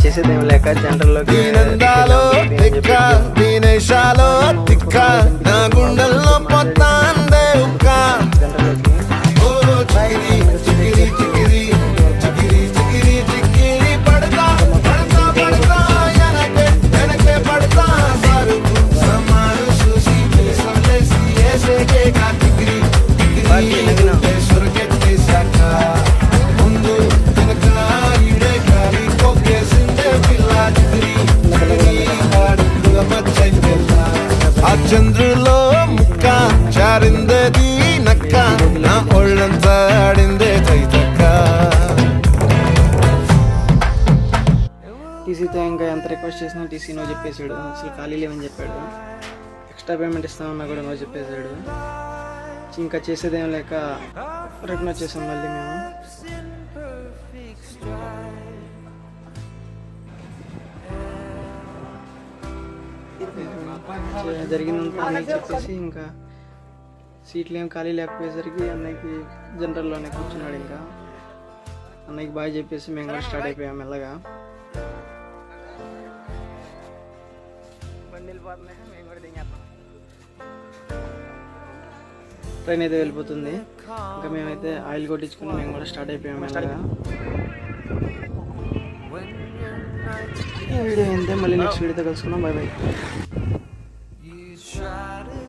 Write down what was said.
చేసేదేం లేక జనరల్లోకి దీనందాలో తిక్క దీనేశాలో తిక్క నా గుండెల్లో పొత్తాందే ఉక్క ఓ చికిరి చికిరి చికిరి చికిరి చికిరి చికిరి పడతా పడతా పడతా వెనకే పడతా సరుకు సమాను చూసి సొల్లేసి ఏసేకే కా చికిరి చికిరి సురకెట్టేశాక ముందు వెనక ఈడే గాలి కొక్కేసిందే పిల్ల చికిరి ఆ చంద్రులో ముక్క చారిందేది నక్క నా ఒళ్ళంతా ఆడిందే తైతక్క. టీసీతో ఇంకా ఎంత రిక్వెస్ట్ చేసినా టీసీ నో చెప్పేశాడు. అసలు ఖాళీ లేవని చెప్పాడు. ఎక్స్ట్రా పేమెంట్ ఇస్తామన్నా కూడా నో చెప్పేశాడు. ఇంకా చేసేదేం లేక రిటర్న్ వచ్చేసాం మళ్ళీ మేము. జరిగిందంతా అన్నయ్యకి చెప్పేసి ఇంకా సీట్లు ఏం ఖాళీ లేకపోయేసరికి అన్నయ్యకి జనరల్లోనే కూర్చున్నాడు. ఇంకా అన్నయ్యకి బాయ్ చెప్పేసి మేము కూడా స్టార్ట్ అయిపోయాం మెల్లగా. ట్రైన్ అయితే వెళ్ళిపోతుంది. ఇంకా మేమైతే ఆయిల్ కొట్టించుకుని మేము కూడా స్టార్ట్ అయిపోయాం మెల్లగా. ఈ వీడియో అయితే మళ్ళీ నెక్స్ట్ వీడియోతో కలుసుకుందాం. Bye bye.